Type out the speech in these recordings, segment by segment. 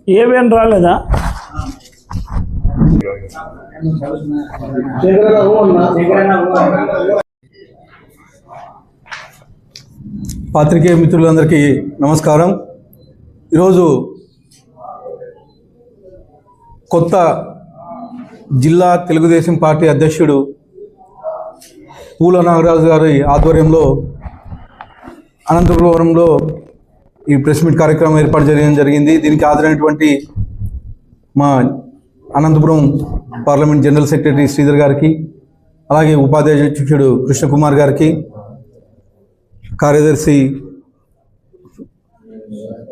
ఏమేం రాలేదా? పాత్రికేయ మిత్రులందరికీ నమస్కారం. ఈరోజు కొత్త జిల్లా తెలుగుదేశం పార్టీ అధ్యక్షుడు పూల నాగరాజు గారి ఆధ్వర్యంలో అనంతపురంలో ఈ ప్రెస్ మీట్ కార్యక్రమం ఏర్పాటు చేయడం జరిగింది. దీనికి హాజరైనటువంటి మా Anantapur parliament general secretary Sridhar గారికి, అలాగే ఉపాధ్యక్షుడు కృష్ణకుమార్ గారికి, కార్యదర్శి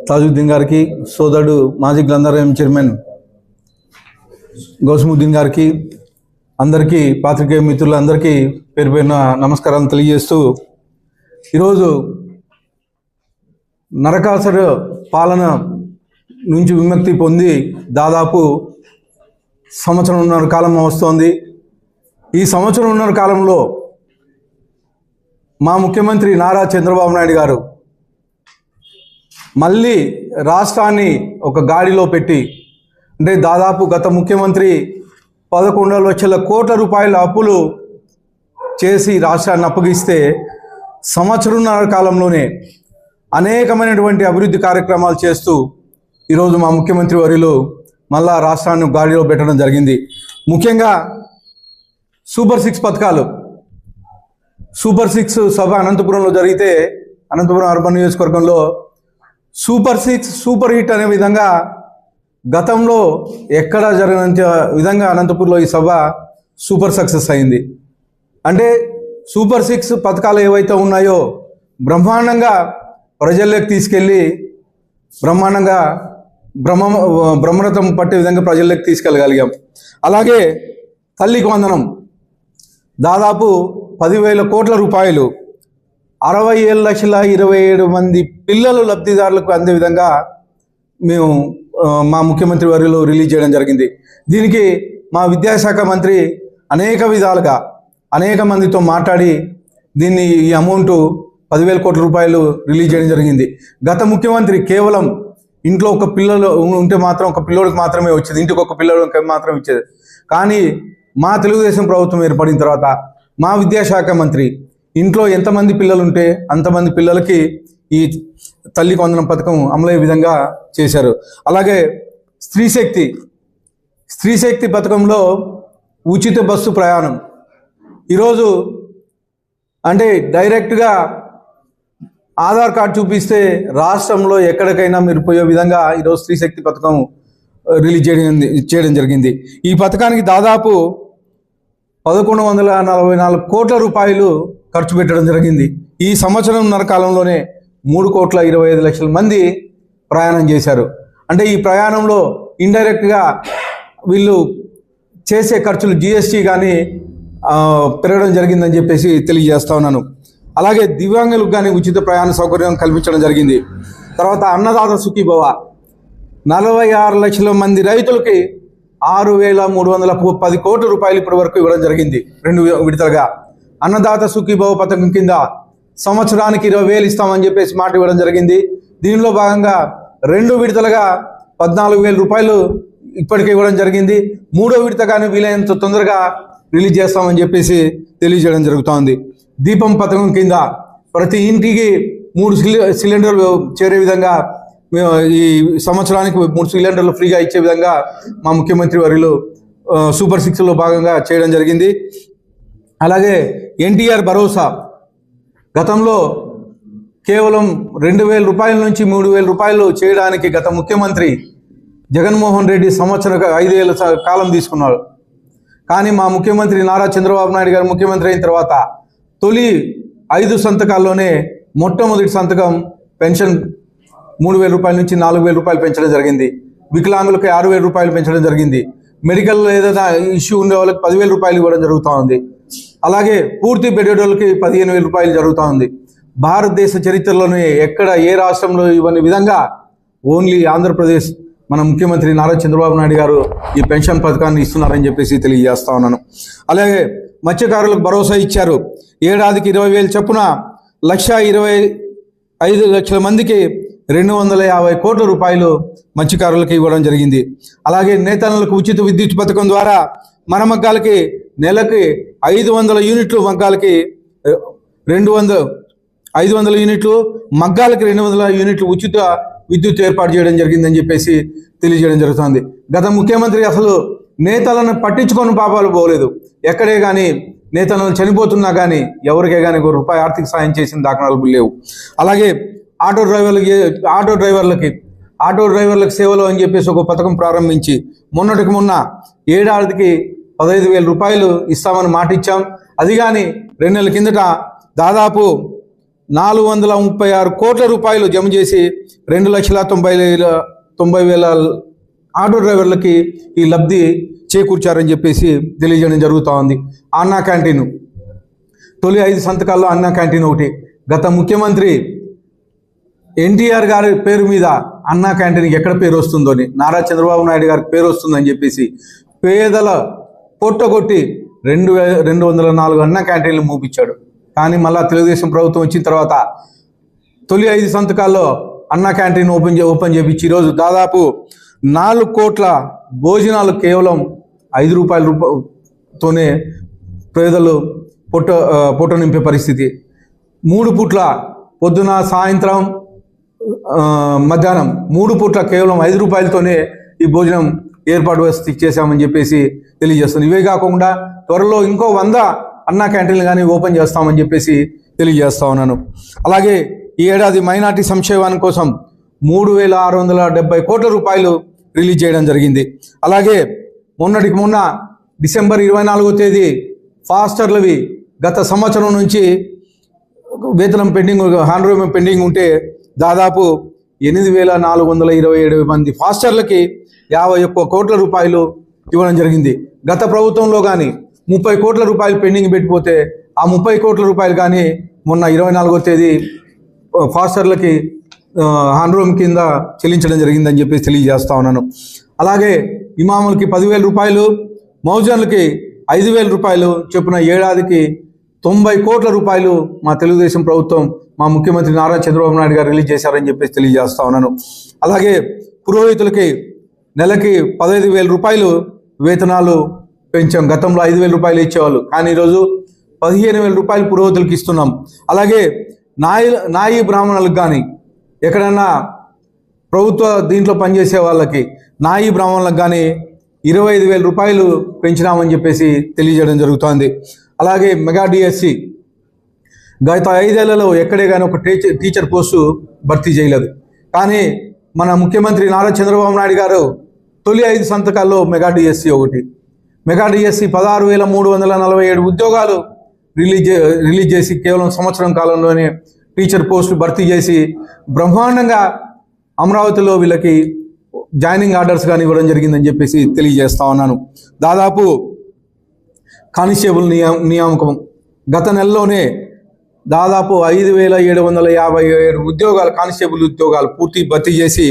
తాజుద్దీన్ గారికి, సోదరుడు మాజీ గ్రంథాలయం చైర్మన్ గౌసముద్దీన్ గారికి, అందరికీ పాత్రికేయ మిత్రులందరికీ పేరు పేరున నమస్కారాలు తెలియజేస్తూ, ఈరోజు నరకాసుర పాలన నుంచి విముక్తి పొంది దాదాపు సంవత్సరంన్నర కాలం వస్తోంది. ఈ సంవత్సరంన్నర కాలంలో మా ముఖ్యమంత్రి నారా చంద్రబాబు నాయుడు గారు మళ్ళీ రాష్ట్రాన్ని ఒక గాడిలో పెట్టి, అంటే దాదాపు గత ముఖ్యమంత్రి 11 లక్షల కోట్ల రూపాయల అప్పులు చేసి రాష్ట్రాన్ని అప్పగిస్తే సంవత్సరంన్నర కాలంలోనే అనేకమైనటువంటి అభివృద్ధి కార్యక్రమాలు చేస్తూ ఈరోజు మా ముఖ్యమంత్రి వర్యులు మళ్ళా రాష్ట్రాన్ని గాడిలో పెట్టడం జరిగింది. ముఖ్యంగా సూపర్ 6 పథకాలు. సూపర్ 6 సభ అనంతపురంలో జరిగితే, అనంతపురం అర్బన్ నియోజకవర్గంలో సూపర్ 6 సూపర్ హిట్ అనే విధంగా గతంలో ఎక్కడ జరిగినంత విధంగా అనంతపురంలో ఈ సభ సూపర్ సక్సెస్ అయింది. అంటే సూపర్ 6 పథకాలు ఏవైతే ఉన్నాయో బ్రహ్మాండంగా ప్రజల్లోకి తీసుకెళ్ళి బ్రహ్మాండంగా బ్రహ్మరథం పట్టే విధంగా ప్రజల్లోకి తీసుకెళ్ళగలిగాం. అలాగే తల్లికి వందనం దాదాపు 10,000 కోట్ల రూపాయలు 67,27,000 మంది పిల్లలు లబ్ధిదారులకు అందే విధంగా మేము మా ముఖ్యమంత్రి వర్యులు రిలీజ్ చేయడం జరిగింది. దీనికి మా విద్యాశాఖ మంత్రి అనేక విధాలుగా అనేక మందితో మాట్లాడి దీన్ని ఈ అమౌంట్ 10,000 కోట్ల రూపాయలు రిలీజ్ చేయడం జరిగింది. గత ముఖ్యమంత్రి కేవలం ఇంట్లో ఒక పిల్లలు ఉంటే మాత్రం ఒక పిల్లోడికి మాత్రమే వచ్చేది, ఇంటికి ఒక పిల్లోడికి మాత్రం ఇచ్చేది. కానీ మా తెలుగుదేశం ప్రభుత్వం ఏర్పడిన తర్వాత మా విద్యాశాఖ మంత్రి ఇంట్లో ఎంతమంది పిల్లలు ఉంటే అంతమంది పిల్లలకి ఈ తల్లికి వందనం పథకం అమలయ్యే విధంగా చేశారు. అలాగే స్త్రీశక్తి పథకంలో ఉచిత బస్సు ప్రయాణం. ఈరోజు అంటే డైరెక్ట్గా ఆధార్ కార్డు చూపిస్తే రాష్ట్రంలో ఎక్కడికైనా మీరు పోయే విధంగా ఈరోజు స్త్రీశక్తి పథకం రిలీజ్ చేయడం జరిగింది. ఈ పథకానికి దాదాపు 1,144 కోట్ల రూపాయలు ఖర్చు పెట్టడం జరిగింది. ఈ సంవత్సరంన్నర కాలంలోనే 3,25,00,000 మంది ప్రయాణం చేశారు. అంటే ఈ ప్రయాణంలో ఇండైరెక్ట్గా వీళ్ళు చేసే ఖర్చులు జిఎస్టీ కానీ పెరగడం జరిగిందని చెప్పేసి తెలియజేస్తా ఉన్నాను. అలాగే దివ్యాంగులకు కానీ ఉచిత ప్రయాణ సౌకర్యం కల్పించడం జరిగింది. తర్వాత అన్నదాత సుఖీభవ 46 లక్షల మంది రైతులకి 6,310 కోట్ల రూపాయలు ఇప్పటి వరకు ఇవ్వడం జరిగింది 2 విడతలుగా. అన్నదాత సుఖీభవ పథకం కింద సంవత్సరానికి 20,000 ఇస్తామని చెప్పేసి మాట ఇవ్వడం జరిగింది. దీనిలో భాగంగా 2 విడతలుగా 14,000 రూపాయలు ఇప్పటికే ఇవ్వడం జరిగింది. 3వ విడత కానీ వీలైనంత తొందరగా రిలీజ్ చేస్తామని చెప్పేసి తెలియజేయడం జరుగుతోంది. దీపం పథకం కింద ప్రతి ఇంటికి 3 సిలిండర్లు చేరే విధంగా ఈ సంవత్సరానికి 3 సిలిండర్లు ఫ్రీగా ఇచ్చే విధంగా మా ముఖ్యమంత్రి వర్యులు సూపర్ 6లో భాగంగా చేయడం జరిగింది. అలాగే ఎన్టీఆర్ భరోసా గతంలో కేవలం 2,000 రూపాయల నుంచి 3,000 రూపాయలు చేయడానికి గత ముఖ్యమంత్రి జగన్మోహన్ రెడ్డి 5 ఏళ్ళ కాలం తీసుకున్నాడు. కానీ మా ముఖ్యమంత్రి నారా చంద్రబాబు నాయుడు గారు ముఖ్యమంత్రి అయిన తర్వాత తొలి 5 సంతకాల్లోనే మొట్టమొదటి సంతకం పెన్షన్ 3,000 రూపాయల నుంచి 4,000 రూపాయలు పెంచడం జరిగింది. వికలాంగులకు 6,000 రూపాయలు పెంచడం జరిగింది. మెడికల్ ఏదైనా ఇష్యూ ఉండే వాళ్ళకి 10,000 రూపాయలు ఇవ్వడం జరుగుతూ ఉంది. అలాగే పూర్తి బెడేడోళ్ళకి 15,000 రూపాయలు జరుగుతూ ఉంది. భారతదేశ చరిత్రలోనే ఎక్కడ ఏ రాష్ట్రంలో ఇవ్వని విధంగా ఓన్లీ ఆంధ్రప్రదేశ్ మన ముఖ్యమంత్రి నారా చంద్రబాబు నాయుడు గారు ఈ పెన్షన్ పథకాన్ని ఇస్తున్నారని చెప్పేసి తెలియజేస్తా ఉన్నాను. అలాగే మత్స్యకారులకు భరోసా ఇచ్చారు. ఏడాదికి 20,000 చొప్పున 1,25,00,000 మందికి 250 కోట్ల రూపాయలు మత్స్యకారులకు ఇవ్వడం జరిగింది. అలాగే నేతన్నలకు ఉచిత విద్యుత్ పథకం ద్వారా మన మగ్గాలకి నెలకి 500 యూనిట్లు, మగ్గాలకి 500 యూనిట్లు, మగ్గాలకి 200 యూనిట్లు ఉచిత విద్యుత్ ఏర్పాటు చేయడం జరిగిందని చెప్పేసి తెలియజేయడం జరుగుతుంది. గత ముఖ్యమంత్రి అసలు నేతలను పట్టించుకొని పాపాలు పోలేదు. ఎక్కడే కానీ నేతలను చనిపోతున్నా కానీ ఎవరికే కానీ ₹1 ఆర్థిక సాయం చేసిన దాఖలాలు లేవు. అలాగే ఆటో డ్రైవర్లకి సేవలు అని చెప్పేసి ఒక పథకం ప్రారంభించి మొన్నటికి మొన్న ఏడాదికి 15,000 రూపాయలు ఇస్తామని మాట ఇచ్చాం. అది కానీ 2 నెలల కిందట దాదాపు 436 కోట్ల రూపాయలు జమ చేసి 2,90,000 ఆటో డ్రైవర్లకి ఈ లబ్ధి చేకూర్చారని చెప్పేసి తెలియజేయడం జరుగుతూ ఉంది. అన్నా క్యాంటీన్ తొలి 5 సంతకాల్లో అన్నా క్యాంటీన్ ఒకటి. గత ముఖ్యమంత్రి ఎన్టీఆర్ గారి పేరు మీద అన్నా క్యాంటీన్కి ఎక్కడ పేరు వస్తుందో అని, నారా చంద్రబాబు నాయుడు గారికి పేరు వస్తుందని చెప్పేసి పేదల పొట్టగొట్టి 204 అన్నా క్యాంటీన్లు మూపించాడు. కానీ మళ్ళా తెలుగుదేశం ప్రభుత్వం వచ్చిన తర్వాత తొలి 5 సంతకాల్లో అన్నా క్యాంటీన్ ఓపెన్ చేపించి ఈరోజు దాదాపు 4 కోట్ల భోజనాలు కేవలం ₹5తోనే పేదలు పొట్ట నింపే పరిస్థితి. 3 పూట్ల పొద్దున, సాయంత్రం, మధ్యాహ్నం 3 పూట్ల కేవలం ₹5తోనే ఈ భోజనం ఏర్పాటు చేశామని చెప్పేసి తెలియజేస్తుంది. ఇవే కాకుండా త్వరలో ఇంకో 100 అన్నా క్యాంటీన్లు కానీ ఓపెన్ చేస్తామని చెప్పేసి తెలియజేస్తా ఉన్నాను. అలాగే ఈ ఏడాది మైనార్టీ సంక్షేమం కోసం 3,670 కోట్ల రూపాయలు రిలీజ్ చేయడం జరిగింది. అలాగే మొన్నటికి మొన్న డిసెంబర్ 24వ తేదీ ఫాస్టర్లవి గత సంవత్సరం నుంచి వేతనం పెండింగ్, హ్యాండ్ పెండింగ్ ఉంటే దాదాపు 8,427 మంది ఫాస్టర్లకి 51 కోట్ల రూపాయలు ఇవ్వడం జరిగింది. గత ప్రభుత్వంలో కానీ 30 కోట్ల రూపాయలు పెండింగ్ పెట్టిపోతే ఆ 30 కోట్ల రూపాయలు కానీ మొన్న 24వ తేదీ ఫాస్టర్లకి హ్యాండ్ కింద చెల్లించడం జరిగిందని చెప్పేసి తెలియజేస్తా ఉన్నాను. అలాగే ఇమాములకి 10,000 రూపాయలు, మౌజన్లకి 5,000 రూపాయలు చొప్పున ఏడాదికి 90 కోట్ల రూపాయలు మా తెలుగుదేశం ప్రభుత్వం, మా ముఖ్యమంత్రి నారా చంద్రబాబు నాయుడు గారు రిలీజ్ చేశారని చెప్పేసి తెలియజేస్తా ఉన్నాను. అలాగే పురోహితులకి నెలకి 15,000 రూపాయలు వేతనాలు పెంచాం. గతంలో 5,000 రూపాయలు ఇచ్చేవాళ్ళు, కానీ ఈరోజు 15,000 రూపాయలు పురోహితులకి ఇస్తున్నాం. అలాగే నాయి బ్రాహ్మణులకు కానీ ఎక్కడన్నా ప్రభుత్వ దీంట్లో పనిచేసే వాళ్ళకి నాయి బ్రాహ్మణులకు కానీ 25,000 రూపాయలు పెంచినామని చెప్పేసి తెలియజేయడం జరుగుతోంది. అలాగే మెగా డిఎస్సి గత 5 ఏళ్లలో ఎక్కడే కానీ ఒక టీచర్ పోస్టు భర్తీ చేయలేదు. కానీ మన ముఖ్యమంత్రి నారా చంద్రబాబు నాయుడు గారు తొలి 5 సంతకాల్లో మెగా డిఎస్సి ఒకటి. మెగా డిఎస్సి 16,347 ఉద్యోగాలు రిలీజ్ చేసి కేవలం సంవత్సరం కాలంలోనే టీచర్ పోస్టులు భర్తీ చేసి బ్రహ్మాండంగా అమరావతిలో వీళ్ళకి జాయినింగ్ ఆర్డర్స్ కానీ ఇవ్వడం జరిగిందని చెప్పేసి తెలియజేస్తా ఉన్నాను. దాదాపు కానిస్టేబుల్ నియామకం గత నెలలోనే దాదాపు 5,757 ఉద్యోగాలు, కానిస్టేబుల్ ఉద్యోగాలు పూర్తి భర్తీ చేసి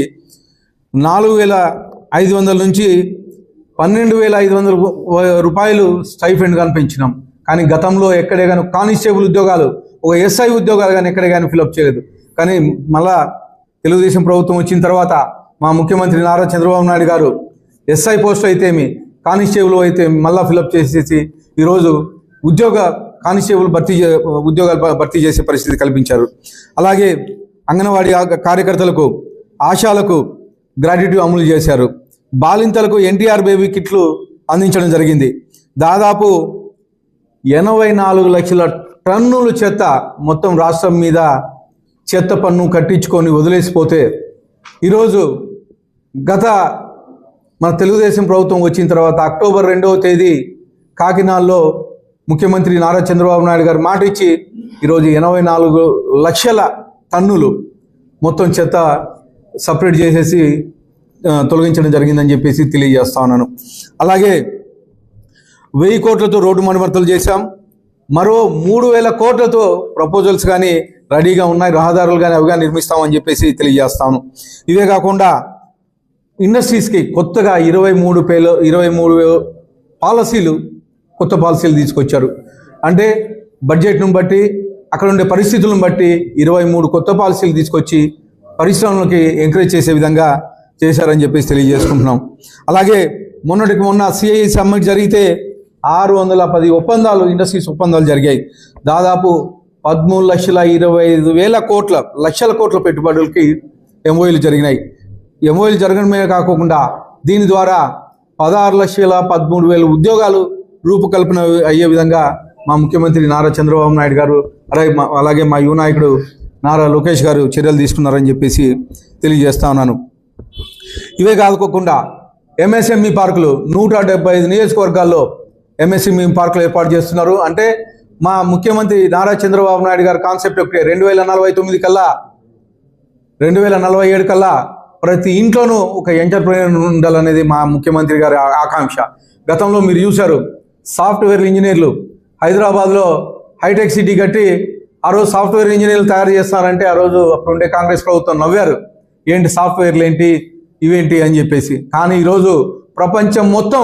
4,500 నుంచి 12,500 రూపాయలు స్టైఫండ్ కానీ పెంచినాం. కానీ గతంలో ఎక్కడే కానీ కానిస్టేబుల్ ఉద్యోగాలు, ఒక ఎస్ఐ ఉద్యోగాలు కానీ ఎక్కడే కానీ ఫిలప్ చేయలేదు. కానీ మళ్ళా తెలుగుదేశం ప్రభుత్వం వచ్చిన తర్వాత మా ముఖ్యమంత్రి నారా చంద్రబాబు నాయుడు గారు ఎస్ఐ పోస్టు అయితేమి, కానిస్టేబుల్ అయితే మళ్ళా ఫిలప్ చేసేసి ఈరోజు కానిస్టేబుల్ ఉద్యోగాలు భర్తీ చేసే పరిస్థితి కల్పించారు. అలాగే అంగన్వాడీ కార్యకర్తలకు, ఆశాలకు గ్రాట్యుటీ అమలు చేశారు. బాలింతలకు ఎన్టీఆర్ బేబీ కిట్లు అందించడం జరిగింది. దాదాపు 84 లక్షల టన్నుల చెత్త మొత్తం రాష్ట్రం మీద చెత్త పన్ను కట్టించుకొని వదిలేసిపోతే ఈరోజు మన తెలుగుదేశం ప్రభుత్వం వచ్చిన తర్వాత అక్టోబర్ 2వ తేదీ కాకినాడలో ముఖ్యమంత్రి నారా చంద్రబాబు నాయుడు గారు మాట ఇచ్చి ఈరోజు 84 లక్షల టన్నులు మొత్తం చెత్త సపరేట్ చేసేసి తొలగించడం జరిగిందని చెప్పేసి తెలియజేస్తా ఉన్నాను. అలాగే 1000 కోట్లతో రోడ్డు మరమ్మతులు చేశాం. మరో 3,000 కోట్లతో ప్రపోజల్స్ కానీ రెడీగా ఉన్నాయి, రహదారులు కానీ అవి కానీ నిర్మిస్తామని చెప్పేసి తెలియజేస్తాను. ఇవే కాకుండా ఇండస్ట్రీస్కి కొత్తగా 23 పాలసీలు, కొత్త పాలసీలు తీసుకొచ్చారు. అంటే బడ్జెట్ను బట్టి, అక్కడ ఉండే పరిస్థితులను బట్టి 23 కొత్త పాలసీలు తీసుకొచ్చి పరిశ్రమలకి ఎంకరేజ్ చేసే విధంగా చేశారని చెప్పేసి తెలియజేసుకుంటున్నాం. అలాగే మొన్నటికి మొన్న CII సమ్మిట్ జరిగితే 610 ఒప్పందాలు, ఇండస్ట్రీస్ ఒప్పందాలు జరిగాయి. దాదాపు 13,25,000 లక్షల కోట్ల పెట్టుబడులకి MOUలు జరిగినాయి. MOUలు జరగడమే కాకుండా దీని ద్వారా 16,13,000 ఉద్యోగాలు రూపకల్పన అయ్యే విధంగా మా ముఖ్యమంత్రి నారా చంద్రబాబు నాయుడు గారు అలాగే మా యువ నాయకుడు నారా లోకేష్ గారు చర్యలు తీసుకున్నారని చెప్పేసి తెలియజేస్తా ఉన్నాను. ఇవే కాదుకోకుండా MSME పార్కులు 175 నియోజకవర్గాల్లో MSME పార్కులు ఏర్పాటు చేస్తున్నారు. అంటే మా ముఖ్యమంత్రి నారా చంద్రబాబు నాయుడు గారి కాన్సెప్ట్ ఒకటే, 2049 కల్లా 2047 కల్లా ప్రతి ఇంట్లోనూ ఒక ఎంటర్ప్రైనర్ ఉండాలనేది మా ముఖ్యమంత్రి గారి ఆకాంక్ష. గతంలో మీరు చూశారు, సాఫ్ట్వేర్ ఇంజనీర్లు హైదరాబాద్లో హైటెక్ సిటీ కట్టి ఆ రోజు సాఫ్ట్వేర్ ఇంజనీర్లు తయారు చేస్తారంటే ఆ రోజు అప్పుడుండే కాంగ్రెస్ ప్రభుత్వం నవ్వారు, ఏంటి సాఫ్ట్వేర్లు ఏంటి ఇవేంటి అని చెప్పేసి. కానీ ఈరోజు ప్రపంచం మొత్తం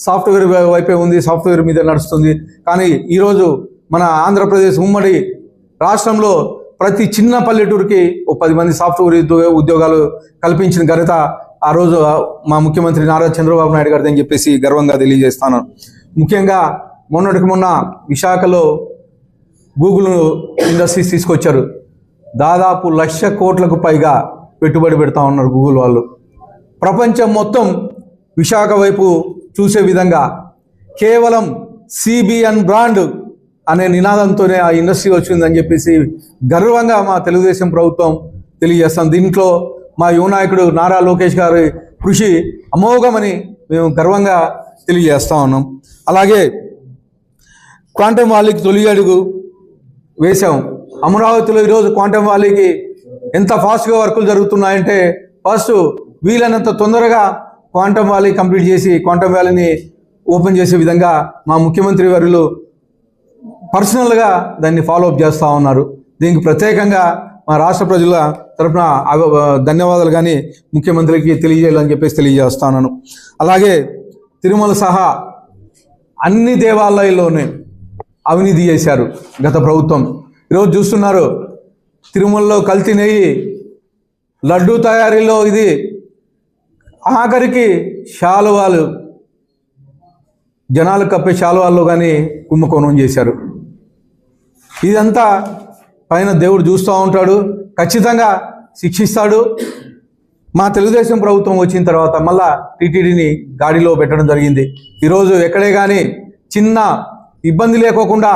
సాఫ్ట్వేర్ వైపే ఉంది, సాఫ్ట్వేర్ మీద నడుస్తుంది. కానీ ఈరోజు మన ఆంధ్రప్రదేశ్ ఉమ్మడి రాష్ట్రంలో ప్రతి చిన్న పల్లెటూరుకి 10 మంది సాఫ్ట్వేర్ ఉద్యోగాలు కల్పించిన ఘనత ఆ రోజు మా ముఖ్యమంత్రి నారా చంద్రబాబు నాయుడు గారిని చెప్పేసి గర్వంగా తెలియజేస్తాను. ముఖ్యంగా మొన్నటికి మొన్న విశాఖలో గూగుల్ ఇండస్ట్రీస్ తీసుకొచ్చారు. దాదాపు 1,00,000 కోట్లకు పైగా పెట్టుబడి పెడతా ఉన్నారు గూగుల్ వాళ్ళు. ప్రపంచం మొత్తం విశాఖ వైపు చూసే విధంగా కేవలం CBN బ్రాండ్ అనే నినాదంతోనే ఆ ఇండస్ట్రీ వచ్చిందని చెప్పేసి గర్వంగా మా తెలుగుదేశం ప్రభుత్వం తెలియజేస్తాం. దీంట్లో మా యువ నాయకుడు నారా లోకేష్ గారి కృషి అమోఘమని మేము గర్వంగా తెలియజేస్తా ఉన్నాం. అలాగే క్వాంటమ్ వ్యాలీకి తొలి అడుగు వేశాం. అమరావతిలో ఈరోజు క్వాంటమ్ వ్యాలీకి ఎంత ఫాస్ట్గా వర్కులు జరుగుతున్నాయంటే, ఫస్ట్ వీలైనంత తొందరగా క్వాంటమ్ వ్యాలీ కంప్లీట్ చేసి క్వాంటమ్ వ్యాలీని ఓపెన్ చేసే విధంగా మా ముఖ్యమంత్రి వర్యులు పర్సనల్గా దాన్ని ఫాలోఅప్ చేస్తూ ఉన్నారు. దీనికి ప్రత్యేకంగా మా రాష్ట్ర ప్రజల తరఫున ధన్యవాదాలు కానీ ముఖ్యమంత్రికి తెలియజేయాలని చెప్పేసి తెలియజేస్తున్నాను. అలాగే తిరుమల సహా అన్ని దేవాలయాల్లోనే అవినీతి చేశారు గత ప్రభుత్వం. ఈరోజు చూస్తున్నారు, తిరుమలలో కల్తీ నెయ్యి, లడ్డూ తయారీలో ఇది, ఆఖరికి శాలువాలు, జనాలు కప్పే శాలువాల్లో కానీ కుంభకోణం చేశారు. ఇదంతా పైన దేవుడు చూస్తూ ఉంటాడు, ఖచ్చితంగా శిక్షిస్తాడు. మా తెలుగుదేశం ప్రభుత్వం వచ్చిన తర్వాత మళ్ళా టీటీడీని గాడిలో పెట్టడం జరిగింది. ఈరోజు ఎక్కడే కానీ చిన్న ఇబ్బంది లేకోకుండా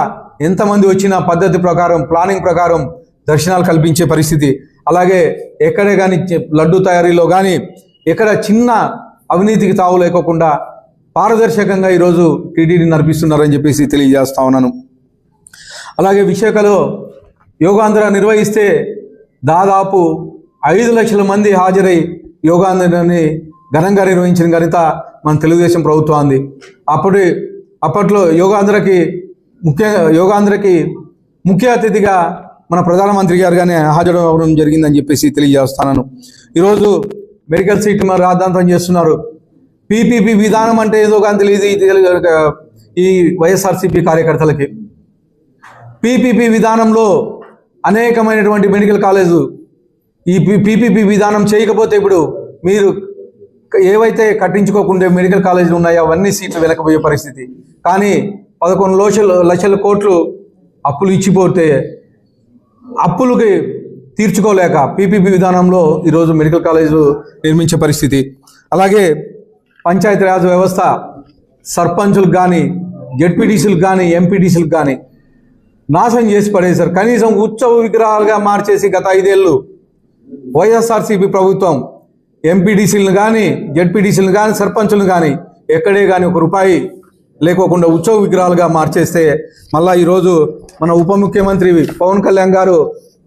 ఎంతమంది వచ్చినా పద్ధతి ప్రకారం, ప్లానింగ్ ప్రకారం దర్శనాలు కల్పించే పరిస్థితి. అలాగే ఎక్కడే కానీ లడ్డు తయారీలో కానీ ఎక్కడ చిన్న అవినీతికి తావు లేకోకుండా పారదర్శకంగా ఈరోజు టీటీడీ నడిపిస్తున్నారని చెప్పేసి తెలియజేస్తా ఉన్నాను. అలాగే విశాఖలో యోగాంధ్ర నిర్వహిస్తే దాదాపు 5 లక్షల మంది హాజరై యోగాంధ్రని ఘనంగా నిర్వహించిన ఘనత మన తెలుగుదేశం ప్రభుత్వాన్ని. అప్పట్లో యోగాంధ్రకి ముఖ్య అతిథిగా మన ప్రధానమంత్రి గారు కానీ హాజరవడం జరిగిందని చెప్పేసి తెలియజేస్తున్నాను. ఈరోజు మెడికల్ సీట్ మరి రాద్ధాంతం చేస్తున్నారు. PPP విధానం అంటే ఏదో కానీ తెలియదు ఈ వైఎస్ఆర్సీపీ కార్యకర్తలకి. PPP విధానంలో అనేకమైనటువంటి మెడికల్ కాలేజు ఈ PPP విధానం చేయకపోతే ఇప్పుడు మీరు ఏవైతే కట్టించుకోకుండా మెడికల్ కాలేజీలు ఉన్నాయో అవన్నీ సీట్లు వెనకపోయే పరిస్థితి. కానీ 11 లక్షల కోట్లు అప్పులు ఇచ్చిపోతే అప్పులకి తీర్చుకోలేక PPP విధానంలో ఈరోజు మెడికల్ కాలేజీలు నిర్మించే పరిస్థితి. అలాగే పంచాయతీరాజ్ వ్యవస్థ సర్పంచులకు కానీ, జెడ్పీటీసీలకు కానీ, ఎంపీటీసీలకు కానీ నాశనం చేసి పడేశారు. కనీసం ఉత్సవ విగ్రహాలుగా మార్చేసి గత 5 ఏళ్ళు వైఎస్ఆర్సీపీ ప్రభుత్వం ఎంపీటీసీలను కానీ, జెడ్పీటీసీలను కానీ, సర్పంచులను కానీ ఎక్కడే కానీ 1 రూపాయి లేకోకుండా ఉత్సవ విగ్రహాలుగా మార్చేస్తే మళ్ళీ ఈరోజు మన ఉప ముఖ్యమంత్రి పవన్ కళ్యాణ్ గారు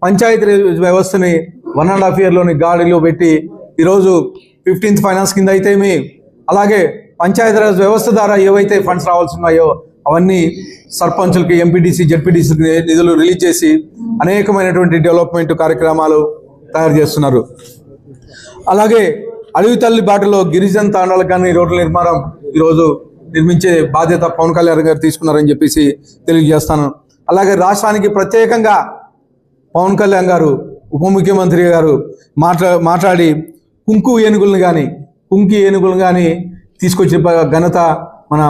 పంచాయతీ వ్యవస్థని 1.5 ఇయర్లోని గాడిలో పెట్టి ఈరోజు 15th ఫైనాన్స్ కింద అయితేమి, అలాగే పంచాయతీరాజ్ వ్యవస్థ ద్వారా ఏవైతే ఫండ్స్ రావాల్సి ఉన్నాయో అవన్నీ సర్పంచులకి, ఎంపీటీసీ, జెడ్పీటీసీకి నిధులు రిలీజ్ చేసి అనేకమైనటువంటి డెవలప్మెంట్ కార్యక్రమాలు తయారు చేస్తున్నారు. అలాగే అడవి తల్లి బాటలో గిరిజన తాండాలకు కానీ రోడ్ల నిర్మాణం ఈరోజు నిర్మించే బాధ్యత పవన్ కళ్యాణ్ గారు తీసుకున్నారని చెప్పేసి తెలియజేస్తాను. అలాగే రాష్ట్రానికి ప్రత్యేకంగా పవన్ కళ్యాణ్ గారు, ఉప ముఖ్యమంత్రి గారు మాట్లాడి కుంకి ఏనుగులను కానీ తీసుకొచ్చే ఘనత మన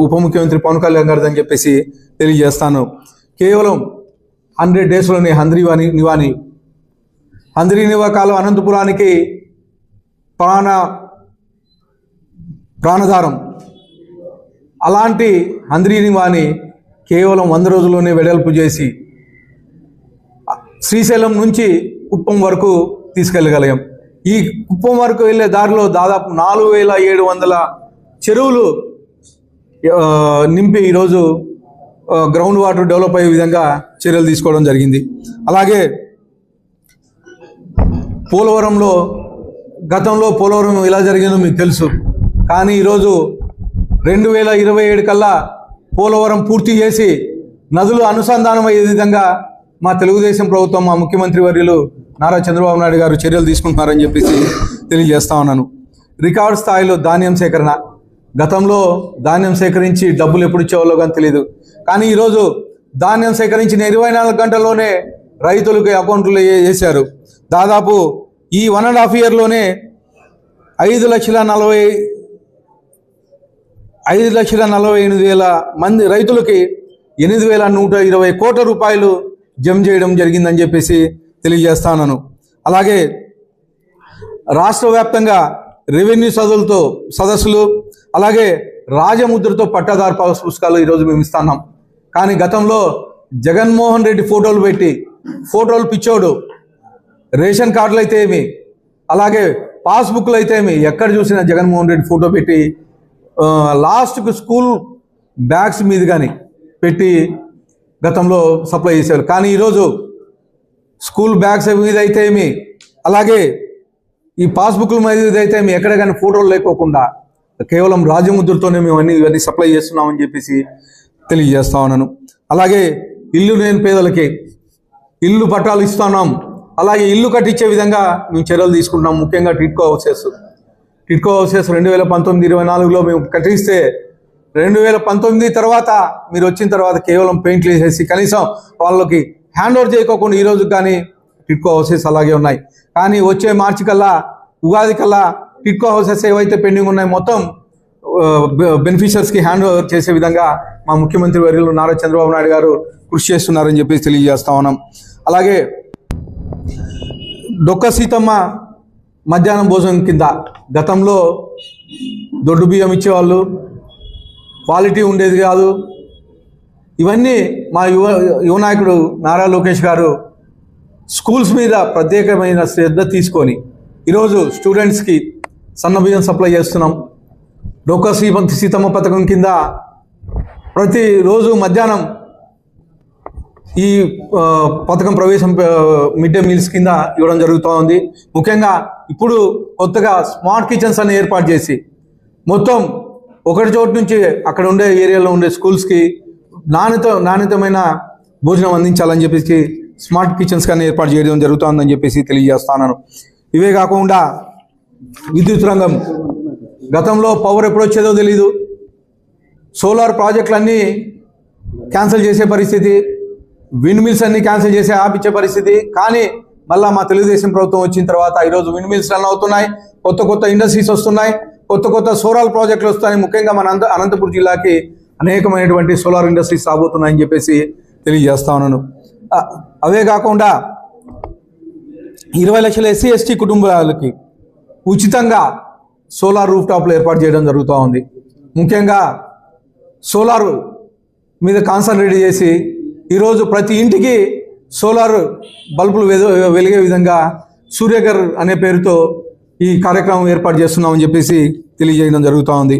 ఉప ముఖ్యమంత్రి పవన్ కళ్యాణ్ గారిది అని చెప్పేసి తెలియజేస్తాను. కేవలం 100 డేస్లోనే హంద్రీ నివా కాలం అనంతపురానికి ప్రాణధారం. అలాంటి హంద్రీ నివాని కేవలం 100 రోజుల్లోనే వెడల్పు చేసి శ్రీశైలం నుంచి కుప్పం వరకు తీసుకెళ్ళగలిగాం. ఈ కుప్పం వరకు వెళ్ళే దారిలో దాదాపు 4700 చెరువులు నింపి ఈరోజు గ్రౌండ్ వాటర్ డెవలప్ అయ్యే విధంగా చర్యలు తీసుకోవడం జరిగింది. అలాగే పోలవరంలో గతంలో పోలవరం ఎలా జరిగిందో మీకు తెలుసు. కానీ ఈరోజు 2027 కల్లా పోలవరం పూర్తి చేసి నదులు అనుసంధానం అయ్యే విధంగా మా తెలుగుదేశం ప్రభుత్వం, మా ముఖ్యమంత్రి వర్యులు నారా చంద్రబాబు నాయుడు గారు చర్యలు తీసుకుంటున్నారని చెప్పేసి తెలియజేస్తా ఉన్నాను. రికార్డు స్థాయిలో ధాన్యం సేకరణ. గతంలో ధాన్యం సేకరించి డబ్బులు ఎప్పుడు ఇచ్చేవాళ్ళో కానీ తెలియదు. కానీ ఈరోజు ధాన్యం సేకరించిన 24 గంటల్లోనే రైతులకి అకౌంట్లు వేశారు. దాదాపు ఈ 1.5 ఇయర్లోనే 5,48,000 మంది రైతులకి 8,120 కోట్ల రూపాయలు జమ చేయడం జరిగిందని చెప్పేసి తెలియజేస్తాను. అలాగే రాష్ట్ర వ్యాప్తంగా రెవెన్యూ సదస్సులు, అలాగే రాజముద్రతో పట్టాదారు పాస్ పుస్తకాలు ఈరోజు మేము ఇస్తున్నాం. కానీ గతంలో జగన్మోహన్ రెడ్డి ఫోటోలు పిచ్చోడు, రేషన్ కార్డులు అయితే ఏమి, అలాగే పాస్బుక్లు అయితే ఏమి, ఎక్కడ చూసినా జగన్మోహన్ రెడ్డి ఫోటో పెట్టి లాస్ట్కు స్కూల్ బ్యాగ్స్ మీద కానీ పెట్టి గతంలో సప్లై చేసేవారు. కానీ ఈరోజు స్కూల్ బ్యాగ్స్ మీద అయితే ఏమి, అలాగే ఈ పాస్బుక్ల మీద అయితే ఏమి, ఎక్కడ కానీ ఫోటోలు లేకోకుండా కేవలం రాజముద్రతోనే మేము ఇవన్నీ సప్లై చేస్తున్నామని చెప్పేసి తెలియజేస్తా ఉన్నాను. అలాగే ఇల్లు లేని పేదలకి ఇల్లు పట్టాలు ఇస్తున్నాం. అలాగే ఇల్లు కట్టించే విధంగా మేము చర్యలు తీసుకుంటున్నాం. ముఖ్యంగా టిడ్కో హౌసెస్ 2019-24లో మేము కట్టిస్తే 2019 తర్వాత మీరు వచ్చిన తర్వాత కేవలం పెయింట్లు వేసేసి కనీసం వాళ్ళకి హ్యాండ్ ఓవర్ చేయకోకుండా ఈరోజు కానీ టిడ్కో హౌసెస్ అలాగే ఉన్నాయి. కానీ వచ్చే మార్చి కల్లా, ఉగాది కల్లా టిడ్కో హౌసెస్ ఏవైతే పెండింగ్ ఉన్నాయో మొత్తం బెనిఫిషియర్స్కి హ్యాండ్ ఓవర్ చేసే విధంగా మా ముఖ్యమంత్రి వర్యులు నారా చంద్రబాబు నాయుడు గారు కృషి చేస్తున్నారని చెప్పేసి తెలియజేస్తా ఉన్నాం. అలాగే డొక్క సీతమ్మ మధ్యాహ్నం భోజనం కింద గతంలో దొడ్డు బియ్యం ఇచ్చేవాళ్ళు, క్వాలిటీ ఉండేది కాదు. ఇవన్నీ మా యువ నాయకుడు నారా లోకేష్ గారు స్కూల్స్ మీద ప్రత్యేకమైన శ్రద్ధ తీసుకొని ఈరోజు స్టూడెంట్స్కి సన్నబియ్యం సప్లై చేస్తున్నాం. డొక్క సీతమ్మ పథకం కింద ప్రతిరోజు మధ్యాహ్నం ఈ పథకం ప్రవేశం మిడ్ డే మీల్స్ కింద ఇవ్వడం జరుగుతూ ఉంది. ముఖ్యంగా ఇప్పుడు కొత్తగా స్మార్ట్ కిచెన్స్ అని ఏర్పాటు చేసి మొత్తం ఒకటి చోటు నుంచి అక్కడ ఉండే ఏరియాలో ఉండే స్కూల్స్కి నాణ్యతమైన భోజనం అందించాలని చెప్పేసి స్మార్ట్ కిచెన్స్ కానీ ఏర్పాటు చేయడం జరుగుతుందని చెప్పేసి తెలియజేస్తున్నాను. ఇవే కాకుండా విద్యుత్ రంగం, గతంలో పవర్ ఎప్పుడు వచ్చేదో తెలీదు, సోలార్ ప్రాజెక్టులన్నీ క్యాన్సిల్ చేసే పరిస్థితి, విండ్ మిల్స్ అన్ని క్యాన్సిల్ చేసి ఆపించే పరిస్థితి. కానీ మళ్ళీ మా తెలుగుదేశం ప్రభుత్వం వచ్చిన తర్వాత ఈరోజు విండ్ మిల్స్ రన్ అవుతున్నాయి, కొత్త ఇండస్ట్రీస్ వస్తున్నాయి, కొత్త సోలార్ ప్రాజెక్టులు వస్తున్నాయి. ముఖ్యంగా మన అనంతపురం జిల్లాకి అనేకమైనటువంటి సోలార్ ఇండస్ట్రీస్ రాబోతున్నాయని చెప్పేసి తెలియజేస్తా ఉన్నాను. అవే కాకుండా 20 లక్షల SC ST కుటుంబాలకి ఉచితంగా సోలార్ రూఫ్ టాప్లు ఏర్పాటు చేయడం జరుగుతూ ఉంది. ముఖ్యంగా సోలార్ మీద కాన్సన్ట్రేట్ చేసి ఈరోజు ప్రతి ఇంటికి సోలార్ బల్బులు వెలిగే విధంగా సూర్యఘర్ అనే పేరుతో ఈ కార్యక్రమం ఏర్పాటు చేస్తున్నామని చెప్పేసి తెలియజేయడం జరుగుతూ ఉంది.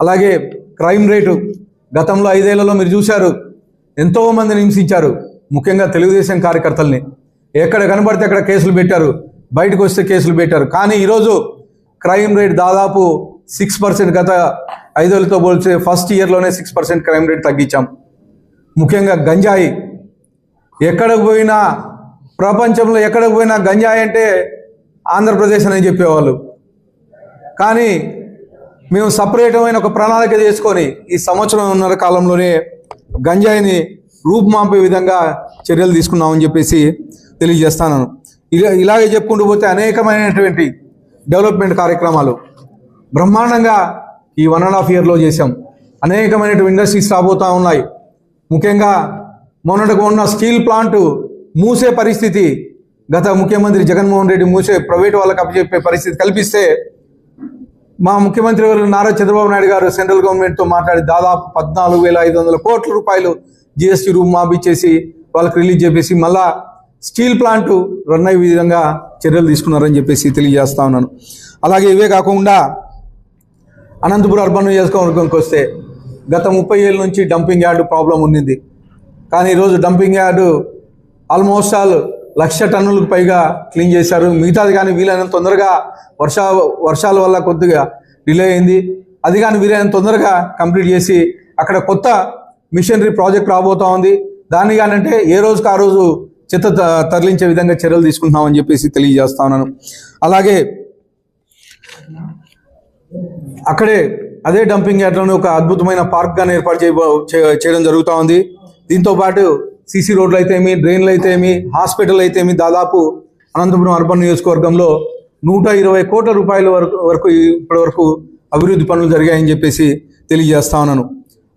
అలాగే క్రైమ్ రేటు గతంలో 5 ఏళ్లలో మీరు చూశారు, ఎంతోమందిని హింసించారు, ముఖ్యంగా తెలుగుదేశం కార్యకర్తల్ని. ఎక్కడ కనబడితే అక్కడ కేసులు పెట్టారు, బయటకు వస్తే కేసులు పెట్టారు. కానీ ఈరోజు క్రైమ్ రేట్ దాదాపు 6% గత 5ఏళ్ళతో పోల్చే ఫస్ట్ ఇయర్లోనే 6% క్రైమ్ రేట్ తగ్గించాం. ముఖ్యంగా గంజాయి, ఎక్కడికి పోయినా ప్రపంచంలో ఎక్కడికి పోయినా గంజాయి అంటే ఆంధ్రప్రదేశ్ అని చెప్పేవాళ్ళు. కానీ మేము సపరేటమైన ఒక ప్రణాళిక చేసుకొని ఈ సంవత్సరంన్నర కాలంలోనే గంజాయిని రూపుమాపే విధంగా చర్యలు తీసుకున్నామని చెప్పేసి తెలియజేస్తాను. ఇలాగే చెప్పుకుంటూ పోతే అనేకమైనటువంటి డెవలప్మెంట్ కార్యక్రమాలు బ్రహ్మాండంగా ఈ 1.5 ఇయర్లో చేశాం. అనేకమైనటువంటి ఇండస్ట్రీస్ రాబోతూ ఉన్నాయి. ముఖ్యంగా మొన్న స్టీల్ ప్లాంట్ మూసే పరిస్థితి గత ముఖ్యమంత్రి జగన్మోహన్ రెడ్డి ప్రైవేట్ వాళ్ళకి అప్పచెప్పే పరిస్థితి కల్పిస్తే మా ముఖ్యమంత్రి గారు నారా చంద్రబాబు నాయుడు గారు సెంట్రల్ గవర్నమెంట్తో మాట్లాడి దాదాపు 14,500 కోట్ల రూపాయలు జిఎస్టీ రూమ్ మాపిచ్చేసి వాళ్ళకి రిలీజ్ చేసి మళ్ళా స్టీల్ ప్లాంట్ రన్ అయ్యే విధంగా చర్యలు తీసుకున్నారని చెప్పేసి తెలియజేస్తా ఉన్నాను. అలాగే ఇవే కాకుండా అనంతపురం అర్బన్ నియోజకవర్గంకి వస్తే గత 30 ఏళ్ళ నుంచి డంపింగ్ యార్డు ప్రాబ్లం ఉండింది. కానీ ఈరోజు డంపింగ్ యార్డు ఆల్మోస్ట్ 1,00,000 టన్నులకు పైగా క్లీన్ చేశారు. మిగతాది కానీ వీలైనంత తొందరగా వర్షాల వల్ల కొద్దిగా డిలే అయింది. అది కానీ వీలైనంత తొందరగా కంప్లీట్ చేసి అక్కడ కొత్త మిషనరీ ప్రాజెక్ట్ రాబోతూ ఉంది. దాన్ని కానంటే ఏ రోజుకి ఆ రోజు చెత్త తరలించే విధంగా చర్యలు తీసుకుంటున్నామని చెప్పేసి తెలియజేస్తా ఉన్నాను. అలాగే అక్కడే అదే డంపింగ్ యార్డ్లోనే ఒక అద్భుతమైన పార్క్ గానే ఏర్పాటు చేయడం జరుగుతూ ఉంది. దీంతోపాటు సీసీ రోడ్లు అయితేమి, డ్రైన్లు అయితేమి, హాస్పిటల్ అయితేమి దాదాపు అనంతపురం అర్బన్ నియోజకవర్గంలో 120 కోట్ల రూపాయల వరకు ఇప్పటి వరకు అభివృద్ధి పనులు జరిగాయని చెప్పేసి తెలియజేస్తా ఉన్నాను.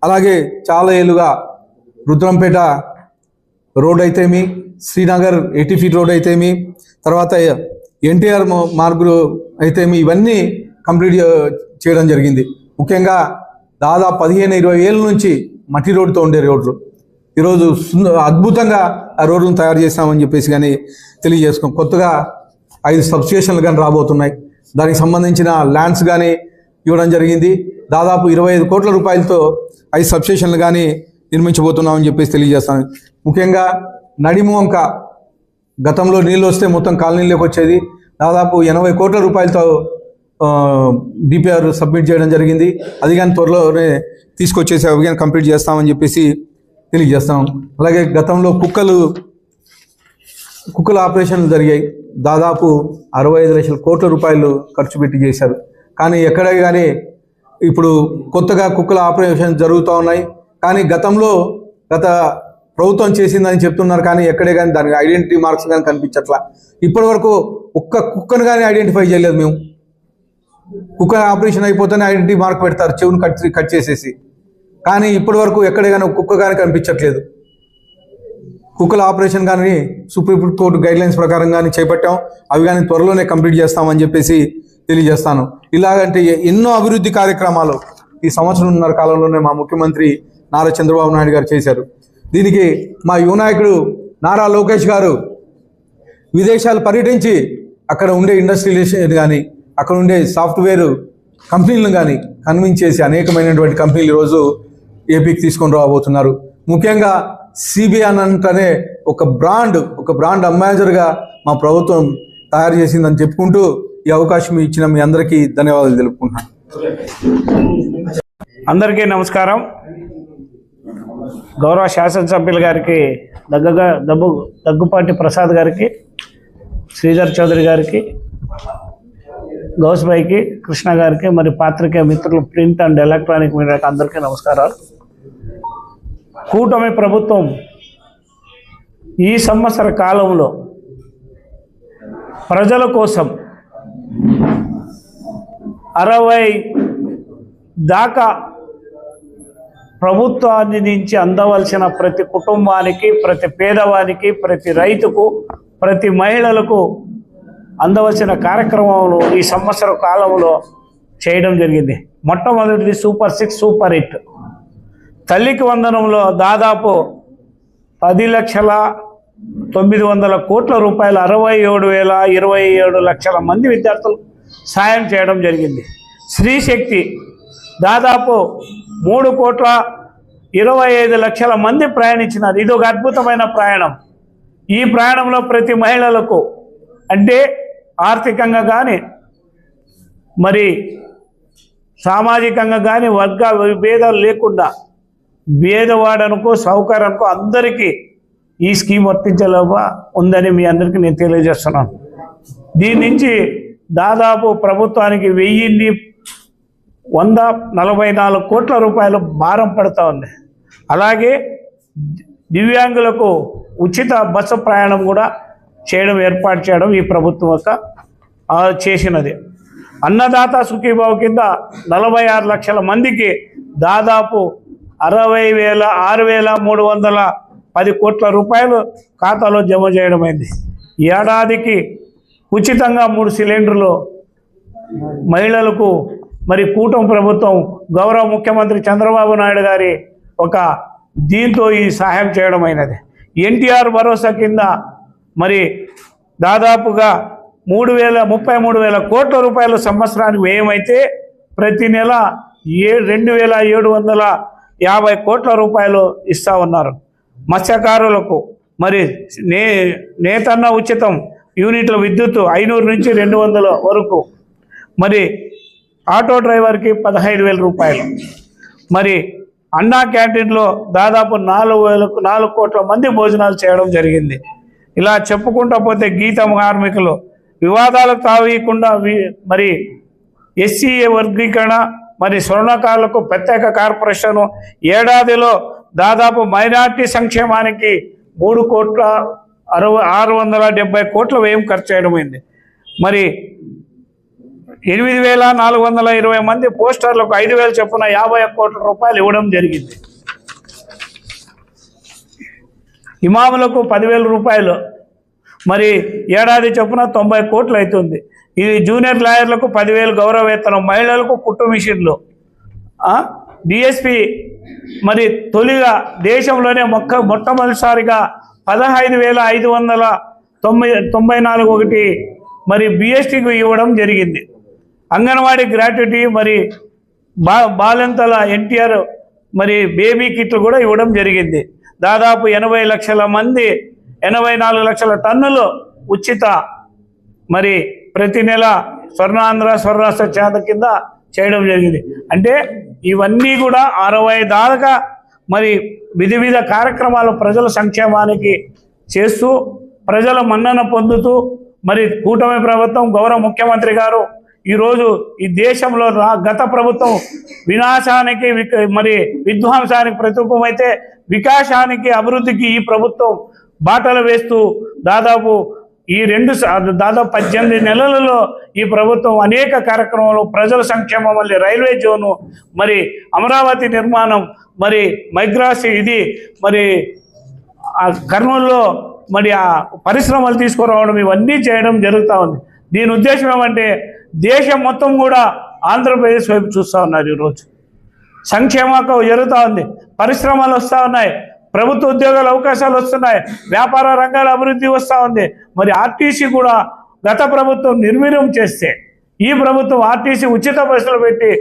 అలాగే చాలా ఏళ్ళుగా రుద్రంపేట రోడ్ అయితేమి, శ్రీనగర్ 80 ఫీట్ రోడ్ అయితేమి, తర్వాత ఎన్టీఆర్ మార్గులు అయితేమి ఇవన్నీ కంప్లీట్ చేయడం జరిగింది. ముఖ్యంగా దాదాపు 15-20 ఏళ్ళ నుంచి మట్టి రోడ్డుతో ఉండే రోడ్లు ఈరోజు అద్భుతంగా ఆ రోడ్లను తయారు చేస్తామని చెప్పేసి కానీ తెలియజేసుకోం. కొత్తగా 5 సబ్స్టేషన్లు కానీ రాబోతున్నాయి. దానికి సంబంధించిన ల్యాండ్స్ కానీ ఇవ్వడం జరిగింది. దాదాపు 25 కోట్ల రూపాయలతో 5 సబ్స్టేషన్లు కానీ నిర్మించబోతున్నామని చెప్పేసి తెలియజేస్తాను. ముఖ్యంగా నడిమువంక గతంలో నీళ్ళు వస్తే మొత్తం కాలనీలోకి వచ్చేది. దాదాపు 80 కోట్ల రూపాయలతో డిపిఆర్ సబ్మిట్ చేయడం జరిగింది. అది కానీ త్వరలోనే తీసుకొచ్చేసి అవి కానీ కంప్లీట్ చేస్తామని చెప్పేసి తెలియజేస్తాం. అలాగే గతంలో కుక్కల ఆపరేషన్లు జరిగాయి. దాదాపు 65 లక్షల కోట్ల రూపాయలు ఖర్చు పెట్టి చేశారు. కానీ ఎక్కడ కానీ ఇప్పుడు కొత్తగా కుక్కల ఆపరేషన్ జరుగుతూ ఉన్నాయి. కానీ గత ప్రభుత్వం చేసిందని చెప్తున్నారు. కానీ ఎక్కడే కానీ దానికి ఐడెంటిటీ మార్క్స్ కానీ కనిపించట్లా. ఇప్పటి వరకు ఒక్క కుక్కను కానీ ఐడెంటిఫై చేయలేదు మేము. కుక్క ఆపరేషన్ అయిపోతేనే ఐడెంటిటీ మార్క్ పెడతారు చెవును కట్ చేసేసి. కానీ ఇప్పటి వరకు ఎక్కడే కానీ కుక్క కానీ కనిపించట్లేదు. కుక్కల ఆపరేషన్ కానీ సుప్రీం కోర్టు గైడ్లైన్స్ ప్రకారం కానీ చేపట్టాం. అవి కానీ త్వరలోనే కంప్లీట్ చేస్తామని చెప్పేసి తెలియజేస్తాను. ఇలాగంటే ఎన్నో అభివృద్ధి కార్యక్రమాలు ఈ సంవత్సరంన్నర కాలంలోనే మా ముఖ్యమంత్రి నారా చంద్రబాబు నాయుడు గారు చేశారు. దీనికి మా యువ నాయకుడు నారా లోకేష్ గారు విదేశాలు పర్యటించి అక్కడ ఉండే ఇండస్ట్రియల్ కానీ అక్కడ ఉండే సాఫ్ట్వేర్ కంపెనీలను కానీ కన్విన్స్ చేసి అనేకమైనటువంటి కంపెనీలు ఈరోజు ఏపీకి తీసుకొని రాబోతున్నారు. ముఖ్యంగా సిబిఎన్ అంటేనే ఒక బ్రాండ్ అంబాసిడర్గా మా ప్రభుత్వం తయారు చేసిందని చెప్పుకుంటూ ఈ అవకాశం ఇచ్చిన మీ అందరికీ ధన్యవాదాలు తెలుపుకుంటున్నాను. అందరికీ నమస్కారం. గౌరవ శాసనసభ్యులు గారికి దగ్గుపాటి ప్రసాద్ గారికి, శ్రీధర్ చౌదరి గారికి, గౌస్భాయికి, కృష్ణ గారికి, మరి పాత్రికేయ మిత్రులు ప్రింట్ అండ్ ఎలక్ట్రానిక్ మీడియాకి అందరికీ నమస్కారాలు. కూటమి ప్రభుత్వం ఈ సంవత్సర కాలంలో ప్రజల కోసం 60 దాకా ప్రభుత్వాన్ని నుంచి అందవలసిన ప్రతి కుటుంబానికి, ప్రతి పేదవానికి, ప్రతి రైతుకు, ప్రతి మహిళలకు అందవలసిన కార్యక్రమాలు ఈ సంవత్సర కాలంలో చేయడం జరిగింది. మొట్టమొదటిది సూపర్ 6 సూపర్ 8 తల్లికి వందనంలో దాదాపు 10,900 కోట్ల రూపాయలు 67,027 లక్షల మంది విద్యార్థులు సాయం చేయడం జరిగింది. స్త్రీ శక్తి దాదాపు 3,25 లక్షల మంది ప్రయాణించినారు. ఇది ఒక అద్భుతమైన ప్రయాణం. ఈ ప్రయాణంలో ప్రతి మహిళలకు అంటే ఆర్థికంగా కానీ మరి సామాజికంగా కానీ వర్గ విభేదాలు లేకుండా పేదవాడనుకో సౌకర్యానికో అందరికీ ఈ స్కీమ్ వర్తించేలోగా ఉందని మీ అందరికీ నేను తెలియజేస్తున్నాను. దీని నుంచి దాదాపు ప్రభుత్వానికి 1,144 కోట్ల రూపాయలు భారం పడుతూ ఉంది. అలాగే దివ్యాంగులకు ఉచిత బస్సు ప్రయాణం కూడా ఏర్పాటు చేయడం ఈ ప్రభుత్వం చేసినది. అన్నదాత సుఖీభావ కింద 46 లక్షల మందికి దాదాపు 6,310 కోట్ల రూపాయలు ఖాతాలో జమ చేయడమైంది. ఏడాదికి ఉచితంగా 3 సిలిండర్లు మహిళలకు మరి కూటమి ప్రభుత్వం గౌరవ ముఖ్యమంత్రి చంద్రబాబు నాయుడు గారి దీంతో ఈ సహాయం చేయడమైనది. ఎన్టీఆర్ భరోసా కింద మరి దాదాపుగా 33,000 కోట్ల రూపాయలు సంవత్సరానికి వ్యయమైతే ప్రతి నెల 2,750 కోట్ల రూపాయలు ఇస్తూ ఉన్నారు. మత్స్యకారులకు మరి నేతన్న ఉచితం యూనిట్ల విద్యుత్ 500 నుంచి 200 వరకు, మరి ఆటో డ్రైవర్కి 15,000 రూపాయలు, మరి అన్నా క్యాంటీన్లో దాదాపు 4 కోట్ల మంది భోజనాలు చేయడం జరిగింది. ఇలా చెప్పుకుంటూ పోతే గీత కార్మికులు వివాదాలకు తావీయకుండా మరి ఎస్సీఏ వర్గీకరణ, మరి స్వర్ణకారులకు ప్రత్యేక కార్పొరేషను, ఏడాదిలో దాదాపు మైనార్టీ సంక్షేమానికి 3,670 కోట్ల వ్యయం ఖర్చు చేయడమైంది. మరి 8,420 మంది పోస్టర్లకు 5,000 చొప్పున 50 కోట్ల రూపాయలు ఇవ్వడం జరిగింది. ఇమాములకు 10,000 రూపాయలు, మరి ఏడాది చొప్పున 90 కోట్లు అవుతుంది. ఇది జూనియర్ లాయర్లకు 10,000 గౌరవ వేతనం, మహిళలకు కుట్టు మిషన్లు. డిఎస్పి మరి తొలిగా దేశంలోనే మొట్టమొదటిసారిగా 15,594 మరి బిఎస్టీకి ఇవ్వడం జరిగింది. అంగన్వాడీ గ్రాట్యుటీ, మరి బాలెంతల ఎన్టీఆర్ మరి బేబీ కిట్లు కూడా ఇవ్వడం జరిగింది. దాదాపు 80 లక్షల మంది 84 లక్షల టన్నులు ఉచిత మరి ప్రతి నెల స్వర్ణాంధ్ర స్వర్ణరాష్ట్ర చేత కింద చేయడం జరిగింది. అంటే ఇవన్నీ కూడా 60 దాకా మరి వివిధ కార్యక్రమాలు ప్రజల సంక్షేమానికి చేస్తూ ప్రజల మన్నన పొందుతూ మరి కూటమి ప్రభుత్వం గౌరవ ముఖ్యమంత్రి గారు ఈరోజు ఈ దేశంలో గత ప్రభుత్వం వినాశానికి మరి విధ్వంసానికి ప్రతిరూపమైతే వికాసానికి అభివృద్ధికి ఈ ప్రభుత్వం బాటలు వేస్తూ దాదాపు 18 నెలలలో ఈ ప్రభుత్వం అనేక కార్యక్రమాలు ప్రజల సంక్షేమం, మళ్ళీ రైల్వే జోను, మరి అమరావతి నిర్మాణం, మరి మైగ్రాసి ఇది మరి కర్నూలులో మరి ఆ పరిశ్రమలు తీసుకురావడం, ఇవన్నీ చేయడం జరుగుతూ ఉంది. దీని ఉద్దేశం ఏమంటే దేశం మొత్తం కూడా ఆంధ్రప్రదేశ్ వైపు చూస్తూ ఉన్నారు. ఈరోజు సంక్షేమం జరుగుతూ ఉంది, పరిశ్రమలు వస్తూ ఉన్నాయి, ప్రభుత్వ ఉద్యోగాల అవకాశాలు వస్తున్నాయి, వ్యాపార రంగాల అభివృద్ధి వస్తూ ఉంది. మరి ఆర్టీసీ కూడా గత ప్రభుత్వం నిర్వీర్యం చేస్తే ఈ ప్రభుత్వం ఆర్టీసీ ఉచిత బస్సులు పెట్టి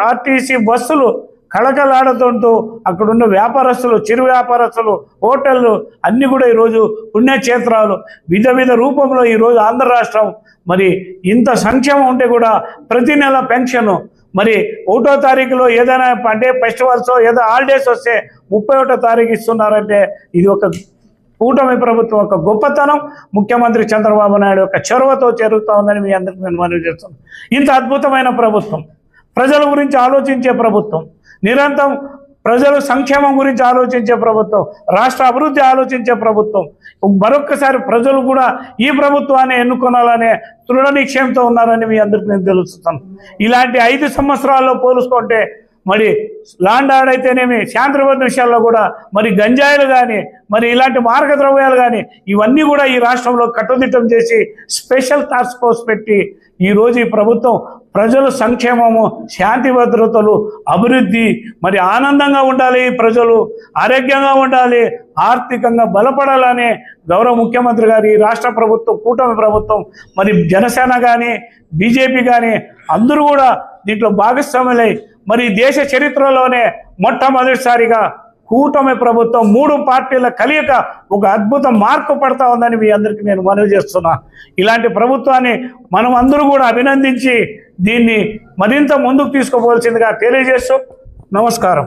ఆర్టీసీ బస్సులు కళకళాడుతుంటూ అక్కడున్న వ్యాపారస్తులు, చిరు వ్యాపారస్తులు, హోటళ్ళు అన్నీ కూడా ఈరోజు పుణ్యక్షేత్రాలు వివిధ రూపంలో ఈరోజు ఆంధ్ర రాష్ట్రం మరి ఇంత సంక్షేమం ఉంటే కూడా ప్రతి నెల పెన్షను మరి 1వ తారీఖులో ఏదైనా అంటే ఫెస్టివల్స్ ఏదో హాలిడేస్ వస్తే 31వ తారీఖు ఇస్తున్నారంటే ఇది ఒక కూటమి ప్రభుత్వం ఒక గొప్పతనం, ముఖ్యమంత్రి చంద్రబాబు నాయుడు యొక్క చొరవతో జరుగుతూ ఉందని మీ అందరికీ నేను మనవి చేస్తున్నాను. ఇంత అద్భుతమైన ప్రభుత్వం, ప్రజల గురించి ఆలోచించే ప్రభుత్వం, నిరంతరం ప్రజల సంక్షేమం గురించి ఆలోచించే ప్రభుత్వం, రాష్ట్ర అభివృద్ధి ఆలోచించే ప్రభుత్వం, మరొక్కసారి ప్రజలు కూడా ఈ ప్రభుత్వాన్ని ఎన్నుకోవాలనే దృఢ నిశ్చయంతో ఉన్నారని మీ అందరికీ నేను తెలుస్తున్నాను. ఇలాంటి 5 సంవత్సరాల్లో పోల్చుకుంటే మరి లాండ్ ఆర్డర్ అయితేనేమి, శాంతి భద్రత విషయాల్లో కూడా మరి గంజాయిలు కానీ మరి ఇలాంటి మార్గ ద్రవ్యాలు కానీ ఇవన్నీ కూడా ఈ రాష్ట్రంలో కట్టుదిట్టం చేసి స్పెషల్ టాస్క్ ఫోర్స్ పెట్టి ఈరోజు ఈ ప్రభుత్వం ప్రజల సంక్షేమము, శాంతి భద్రతలు, అభివృద్ధి, మరి ఆనందంగా ఉండాలి, ప్రజలు ఆరోగ్యంగా ఉండాలి, ఆర్థికంగా బలపడాలని గౌరవ ముఖ్యమంత్రి గారు ఈ రాష్ట్ర ప్రభుత్వం కూటమి ప్రభుత్వం మరి జనసేన కానీ బీజేపీ కానీ అందరూ కూడా దీంట్లో భాగస్వాములై మరి దేశ చరిత్రలోనే మొట్టమొదటిసారిగా కూటమి ప్రభుత్వం 3 పార్టీల కలియక ఒక అద్భుత మార్పు పడతా ఉందని మీ అందరికీ నేను మనవి చేస్తున్నా. ఇలాంటి ప్రభుత్వాన్ని మనం అందరూ కూడా అభినందించి దీన్ని మరింత ముందుకు తీసుకోవాల్సిందిగా తెలియజేస్తూ నమస్కారం.